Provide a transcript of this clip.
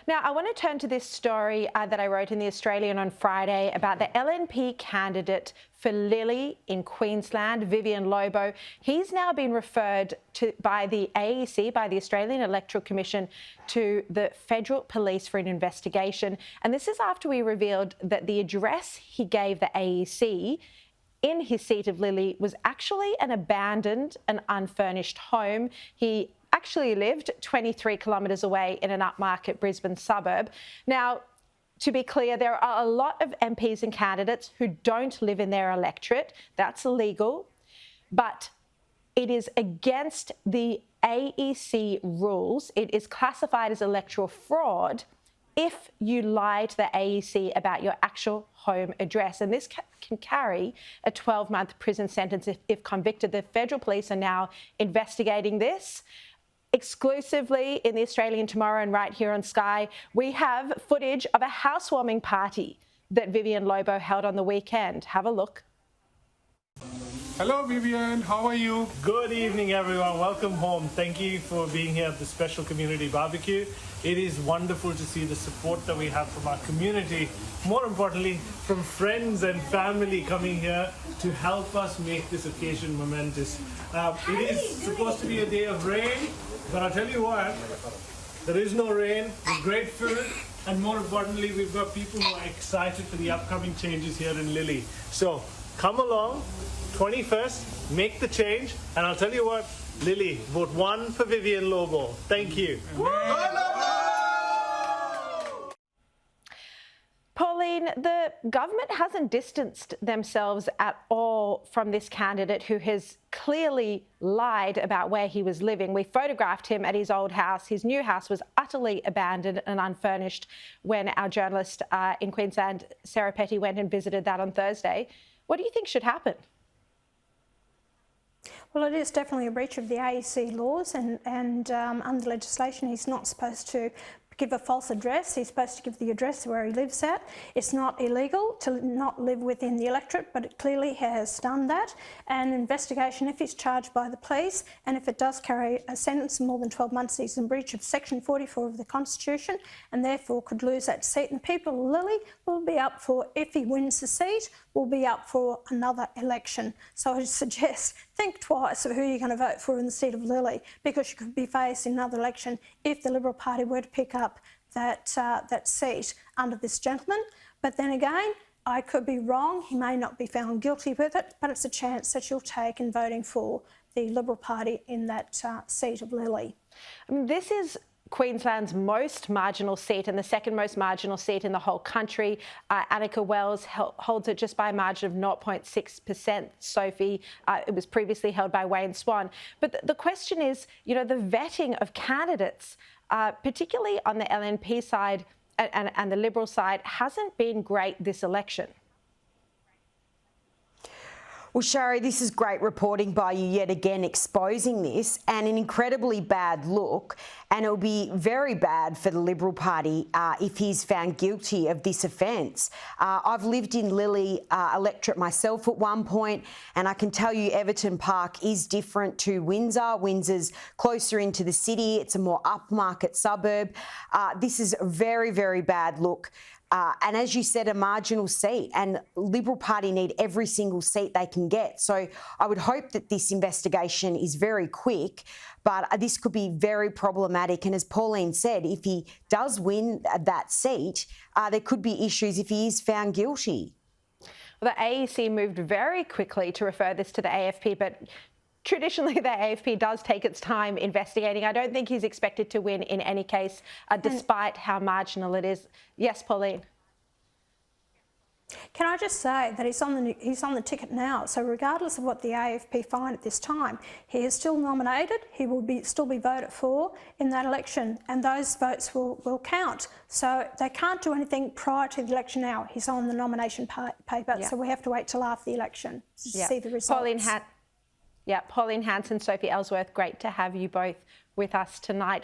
Now, I want to turn to this story that I wrote in The Australian on Friday about the LNP candidate for Lilley in Queensland, Vivian Lobo. He's now been referred to by the AEC, by the Australian Electoral Commission, to the Federal Police for an investigation. And this is after we revealed that the address he gave the AEC in his seat of Lilley was actually an abandoned and unfurnished home. He actually lived 23 kilometres away in an upmarket Brisbane suburb. Now, to be clear, there are a lot of MPs and candidates who don't live in their electorate. That's illegal. But it is against the AEC rules. It is classified as electoral fraud if you lie to the AEC about your actual home address. And this can carry a 12-month prison sentence if convicted. The Federal Police are now investigating this. Exclusively in the Australian tomorrow and right here on Sky, we have footage of a housewarming party that Vivian Lobo held on the weekend. Have a look. Hello Vivian, how are you? Good evening everyone, welcome home. Thank you for being here at the special community barbecue. It is wonderful to see the support that we have from our community, more importantly from friends and family coming here to help us make this occasion momentous. It is supposed to be a day of rain, but I'll tell you what, there is no rain, there's great food, and more importantly we've got people who are excited for the upcoming changes here in Lilley. So come along, 21st, make the change, and I'll tell you what, Lilley, vote 1 for Vivian Lobo. Thank you. Pauline, the government hasn't distanced themselves at all from this candidate who has clearly lied about where he was living. We photographed him at his old house. His new house was utterly abandoned and unfurnished when our journalist in Queensland, Sarah Petty, went and visited that on Thursday. What do you think should happen? Well, it is definitely a breach of the AEC laws, and under legislation he's not supposed to give a false address. He's supposed to give the address where he lives at. It's not illegal to not live within the electorate, but it clearly has done that. And investigation, if he's charged by the police and if it does carry a sentence of more than 12 months, he's in breach of Section 44 of the Constitution and therefore could lose that seat. And people of Lilley will be up for, if he wins the seat, will be up for another election. So I suggest think twice of who you're going to vote for in the seat of Lilley, because you could be facing another election if the Liberal Party were to pick up that seat under this gentleman. But then again, I could be wrong. He may not be found guilty with it, but it's a chance that you'll take in voting for the Liberal Party in that seat of Lilley. This is Queensland's most marginal seat and the second most marginal seat in the whole country. Annika Wells holds it just by a margin of 0.6%. Sophie, it was previously held by Wayne Swan. But the question is, you know, the vetting of candidates, particularly on the LNP side and the Liberal side, hasn't been great this election. Well, Sharri, this is great reporting by you yet again, exposing this, and an incredibly bad look. And it'll be very bad for the Liberal Party if he's found guilty of this offence. I've lived in Lilley electorate myself at one point, and I can tell you Everton Park is different to Windsor. Windsor's closer into the city. It's a more upmarket suburb. This is a very, very bad look. And as you said, a marginal seat, and Liberal Party need every single seat they can get. So I would hope that this investigation is very quick, but this could be very problematic. And as Pauline said, if he does win that seat, there could be issues if he is found guilty. Well, the AEC moved very quickly to refer this to the AFP, but traditionally, the AFP does take its time investigating. I don't think he's expected to win in any case, despite how marginal it is. Yes, Pauline. Can I just say that he's on the ticket now, so regardless of what the AFP find at this time, he is still nominated, he will still be voted for in that election, and those votes will count. So they can't do anything prior to the election now. He's on the nomination paper, so we have to wait till after the election to see the results. Pauline Hanson, Sophie Elsworth, great to have you both with us tonight.